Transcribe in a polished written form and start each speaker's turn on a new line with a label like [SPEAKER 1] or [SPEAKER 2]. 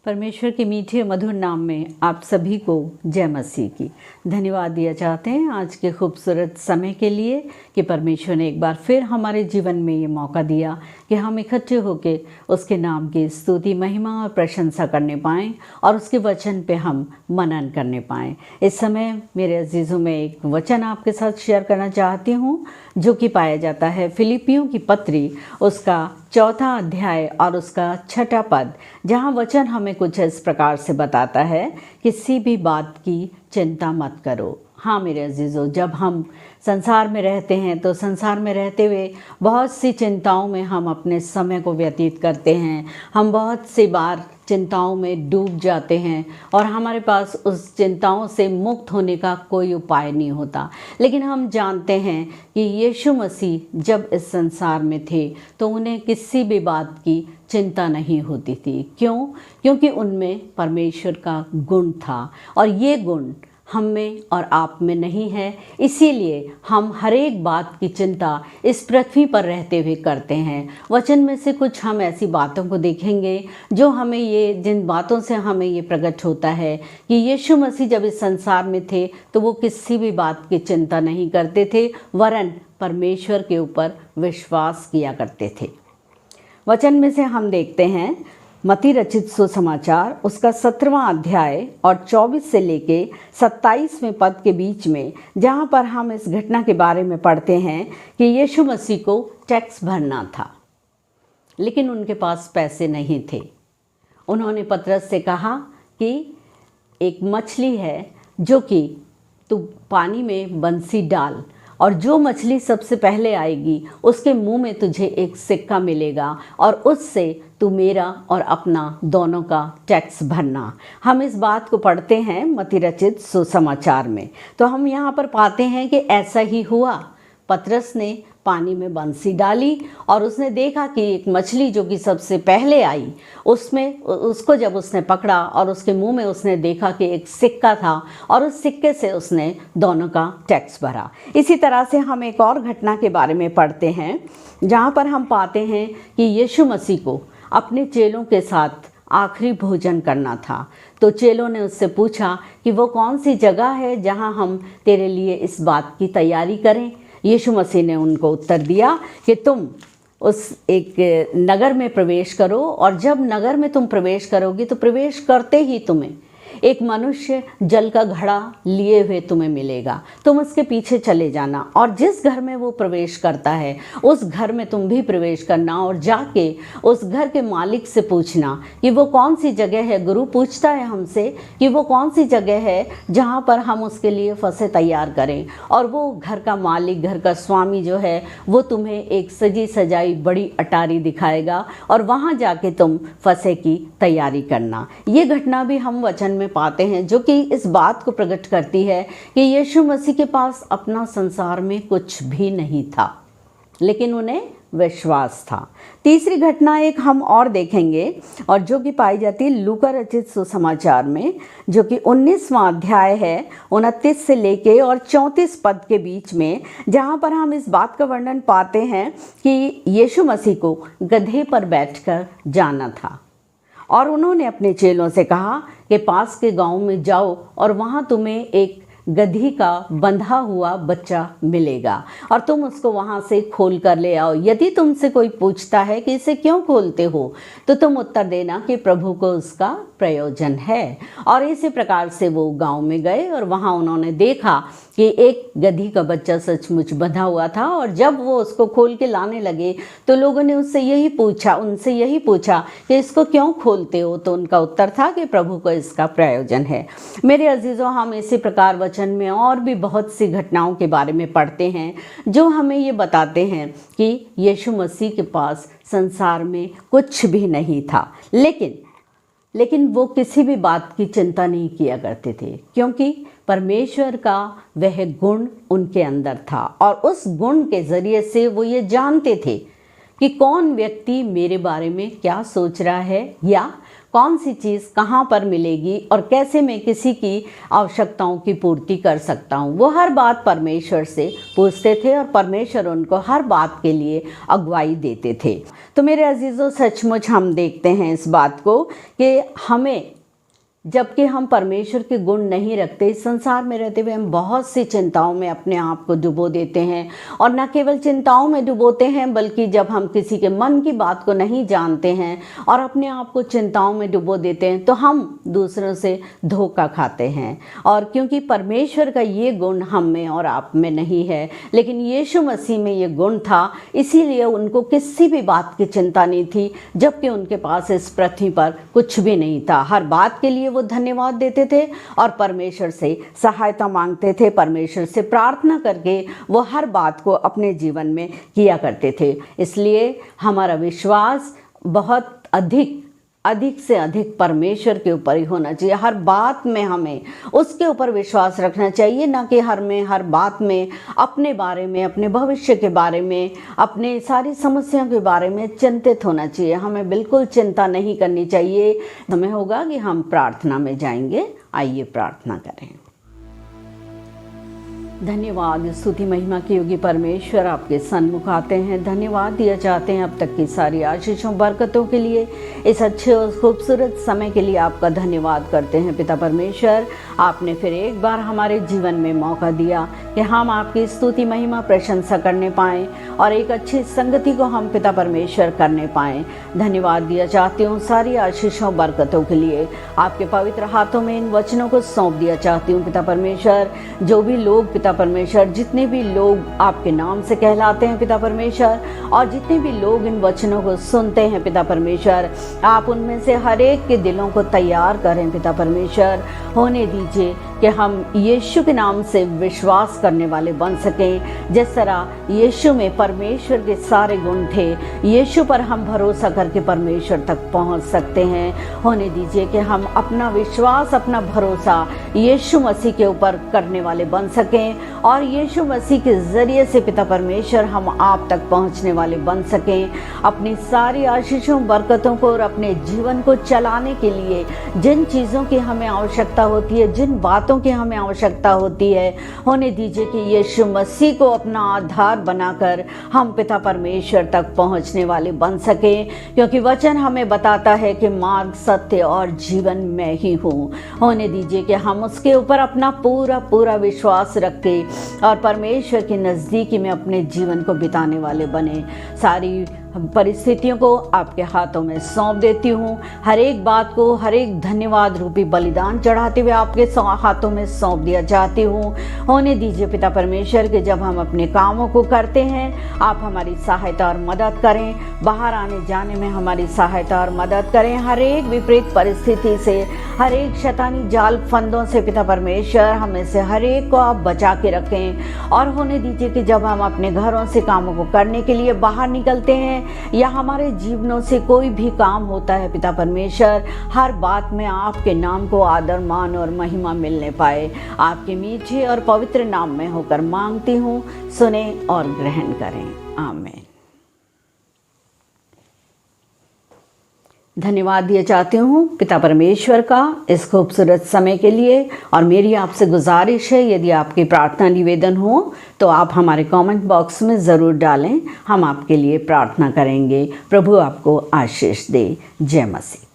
[SPEAKER 1] परमेश्वर के मीठे मधुर नाम में आप सभी को जय मसीह की। धन्यवाद दिया चाहते हैं आज के खूबसूरत समय के लिए कि परमेश्वर ने एक बार फिर हमारे जीवन में ये मौका दिया कि हम इकट्ठे होकर उसके नाम की स्तुति, महिमा और प्रशंसा करने पाएँ और उसके वचन पे हम मनन करने पाएँ। इस समय मेरे अजीज़ों में एक वचन आपके साथ शेयर करना चाहती हूँ जो कि पाया जाता है फिलिपियों की पत्री उसका 4 अध्याय और उसका 6 पद, जहाँ वचन हमें कुछ इस प्रकार से बताता है, किसी भी बात की चिंता मत करो। हाँ मेरे अजीज़ों, जब हम संसार में रहते हैं तो संसार में रहते हुए बहुत सी चिंताओं में हम अपने समय को व्यतीत करते हैं। हम बहुत सी बार चिंताओं में डूब जाते हैं और हमारे पास उस चिंताओं से मुक्त होने का कोई उपाय नहीं होता। लेकिन हम जानते हैं कि यीशु मसीह जब इस संसार में थे तो उन्हें किसी भी बात की चिंता नहीं होती थी। क्यों? क्योंकि उनमें परमेश्वर का गुण था और ये गुण हम में और आप में नहीं है। इसीलिए हम हर एक बात की चिंता इस पृथ्वी पर रहते हुए करते हैं। वचन में से कुछ हम ऐसी बातों को देखेंगे जो हमें जिन बातों से हमें ये प्रकट होता है कि यीशु मसीह जब इस संसार में थे तो वो किसी भी बात की चिंता नहीं करते थे, वरन परमेश्वर के ऊपर विश्वास किया करते थे। वचन में से हम देखते हैं मत्ती रचित सुसमाचार उसका 17वां अध्याय और 24 से लेके 27वें पद के बीच में, जहाँ पर हम इस घटना के बारे में पढ़ते हैं कि यीशु मसीह को टैक्स भरना था लेकिन उनके पास पैसे नहीं थे। उन्होंने पतरस से कहा कि एक मछली है जो कि तू पानी में बंसी डाल और जो मछली सबसे पहले आएगी उसके मुंह में तुझे एक सिक्का मिलेगा और उससे तू मेरा और अपना दोनों का टैक्स भरना। हम इस बात को पढ़ते हैं मत्ती रचित सुसमाचार में, तो हम यहाँ पर पाते हैं कि ऐसा ही हुआ। पतरस ने पानी में बंसी डाली और उसने देखा कि एक मछली जो कि सबसे पहले आई उसको जब उसने पकड़ा और उसके मुंह में उसने देखा कि एक सिक्का था और उस सिक्के से उसने दोनों का टैक्स भरा। इसी तरह से हम एक और घटना के बारे में पढ़ते हैं जहाँ पर हम पाते हैं कि यीशु मसीह को अपने चेलों के साथ आखिरी भोजन करना था। तो चेलों ने उससे पूछा कि वो कौन सी जगह है जहाँ हम तेरे लिए इस बात की तैयारी करें। यीशु मसीह ने उनको उत्तर दिया कि तुम उस एक नगर में प्रवेश करो और जब नगर में तुम प्रवेश करोगे तो प्रवेश करते ही तुम्हें एक मनुष्य जल का घड़ा लिए हुए तुम्हें मिलेगा। तुम उसके पीछे चले जाना और जिस घर में वो प्रवेश करता है उस घर में तुम भी प्रवेश करना और जाके उस घर के मालिक से पूछना कि वो कौन सी जगह है। गुरु पूछता है हमसे कि वो कौन सी जगह है जहाँ पर हम उसके लिए फंसे तैयार करें, और वो घर का मालिक, घर का स्वामी जो है वो तुम्हें एक सजी सजाई बड़ी अटारी दिखाएगा और वहाँ जाके तुम फंसे की तैयारी करना। ये घटना भी हम वचन में पाते हैं जो कि इस बात को प्रकट करती है कि यीशु मसीह के पास अपना संसार में कुछ भी नहीं था लेकिन उन्हें विश्वास था। तीसरी घटना एक हम और देखेंगे और जो कि पाई जाती है लूका रचित सुसमाचार में, जो कि 19वां अध्याय है 29 से लेके और 34 पद के बीच में, जहाँ पर हम इस बात का वर्णन पाते हैं कि यीशु मसीह को गधे पर बैठकर जाना था और उन्होंने अपने चेलों से कहा कि पास के गांव में जाओ और वहाँ तुम्हें एक गधी का बंधा हुआ बच्चा मिलेगा और तुम उसको वहाँ से खोल कर ले आओ। यदि तुमसे कोई पूछता है कि इसे क्यों खोलते हो तो तुम उत्तर देना कि प्रभु को उसका प्रयोजन है। और इसी प्रकार से वो गांव में गए और वहाँ उन्होंने देखा कि एक गधी का बच्चा सचमुच बंधा हुआ था और जब वो उसको खोल के लाने लगे तो लोगों ने उनसे यही पूछा कि इसको क्यों खोलते हो, तो उनका उत्तर था कि प्रभु को इसका प्रयोजन है। मेरे अजीज़ों, हम इसी प्रकार वचन में और भी बहुत सी घटनाओं के बारे में पढ़ते हैं जो हमें ये बताते हैं कि यीशु मसीह के पास संसार में कुछ भी नहीं था, लेकिन वो किसी भी बात की चिंता नहीं किया करते थे क्योंकि परमेश्वर का वह गुण उनके अंदर था और उस गुण के ज़रिए से वो ये जानते थे कि कौन व्यक्ति मेरे बारे में क्या सोच रहा है या कौन सी चीज़ कहाँ पर मिलेगी और कैसे मैं किसी की आवश्यकताओं की पूर्ति कर सकता हूँ। वो हर बात परमेश्वर से पूछते थे और परमेश्वर उनको हर बात के लिए अगुवाई देते थे। तो मेरे अजीज़ों, सचमुच हम देखते हैं इस बात को कि हमें, जबकि हम परमेश्वर के गुण नहीं रखते, इस संसार में रहते हुए हम बहुत सी चिंताओं में अपने आप को डुबो देते हैं। और न केवल चिंताओं में डुबोते हैं, बल्कि जब हम किसी के मन की बात को नहीं जानते हैं और अपने आप को चिंताओं में डुबो देते हैं, तो हम दूसरों से धोखा खाते हैं। और क्योंकि परमेश्वर का ये गुण हम में और आप में नहीं है, लेकिन यीशु मसीह में ये गुण था, इसीलिए उनको किसी भी बात की चिंता नहीं थी, जबकि उनके पास इस पृथ्वी पर कुछ भी नहीं था। हर बात के लिए वो धन्यवाद देते थे और परमेश्वर से सहायता मांगते थे, परमेश्वर से प्रार्थना करके वो हर बात को अपने जीवन में किया करते थे। इसलिए हमारा विश्वास बहुत अधिक से अधिक परमेश्वर के ऊपर ही होना चाहिए। हर बात में हमें उसके ऊपर विश्वास रखना चाहिए, ना कि हर बात में अपने बारे में, अपने भविष्य के बारे में, अपने सारी समस्याओं के बारे में चिंतित होना चाहिए। हमें बिल्कुल चिंता नहीं करनी चाहिए। समय होगा कि हम प्रार्थना में जाएंगे। आइए प्रार्थना करें। धन्यवाद, स्तुति महिमा की योगी परमेश्वर, आपके सन्मुख आते हैं, धन्यवाद दिया चाहते हैं अब तक की सारी आशीषों बरकतों के लिए, इस अच्छे और खूबसूरत समय के लिए आपका धन्यवाद करते हैं। पिता परमेश्वर, आपने फिर एक बार हमारे जीवन में मौका दिया कि हम आपकी स्तुति महिमा प्रशंसा करने पाएँ और एक अच्छी संगति को हम पिता परमेश्वर करने पाएँ। धन्यवाद दिया चाहती हूँ सारी आशीषों बरकतों के लिए। आपके पवित्र हाथों में इन वचनों को सौंप दिया चाहती हूँ पिता परमेश्वर। जो भी लोग पिता परमेश्वर, जितने भी लोग आपके नाम से कहलाते हैं पिता परमेश्वर, और जितने भी लोग इन वचनों को सुनते हैं पिता परमेश्वर, आप उनमें से हर एक के दिलों को तैयार करें पिता परमेश्वर। होने दीजिए कि हम यीशु के नाम से विश्वास करने वाले बन सकें। जिस तरह यीशु में परमेश्वर के सारे गुण थे, यीशु पर हम भरोसा करके परमेश्वर तक पहुंच सकते हैं। होने दीजिए कि हम अपना विश्वास, अपना भरोसा यीशु मसीह के ऊपर करने वाले बन सकें और यीशु मसीह के ज़रिए से पिता परमेश्वर हम आप तक पहुंचने वाले बन सकें। अपनी सारी आशीषों बरकतों को और अपने जीवन को चलाने के लिए जिन चीज़ों की हमें आवश्यकता होती है, जिन बातों की हमें आवश्यकता होती है, होने दीजिए कि यीशु मसीह को अपना आधार बनाकर हम पिता परमेश्वर तक पहुंचने वाले बन सकें। क्योंकि वचन हमें बताता है कि मार्ग, सत्य और जीवन मैं ही हूँ। होने दीजिए कि हम उसके ऊपर अपना पूरा विश्वास रख के और परमेश्वर की नज़दीकी में अपने जीवन को बिताने वाले बने। सारी परिस्थितियों को आपके हाथों में सौंप देती हूँ। हर एक बात को, हर एक धन्यवाद रूपी बलिदान चढ़ाते हुए आपके हाथों में सौंप दिया चाहती हूँ। होने दीजिए पिता परमेश्वर कि जब हम अपने कामों को करते हैं, आप हमारी सहायता और मदद करें। बाहर आने जाने में हमारी सहायता और मदद करें। हर एक विपरीत परिस्थिति से, हर एक शैतानी जाल फंदों से पिता परमेश्वर हमें से हर एक को आप बचा के रखें। और होने दीजिए कि जब हम अपने घरों से कामों को करने के लिए बाहर निकलते हैं या हमारे जीवनों से कोई भी काम होता है पिता परमेश्वर, हर बात में आपके नाम को आदर, मान और महिमा मिलने पाए। आपके मीठे और पवित्र नाम में होकर मांगती हूँ, सुने और ग्रहण करें। आमीन। धन्यवाद दिया चाहती हूँ पिता परमेश्वर का इस खूबसूरत समय के लिए। और मेरी आपसे गुजारिश है, यदि आपकी प्रार्थना निवेदन हो तो आप हमारे कमेंट बॉक्स में ज़रूर डालें, हम आपके लिए प्रार्थना करेंगे। प्रभु आपको आशीष दे। जय मसीह।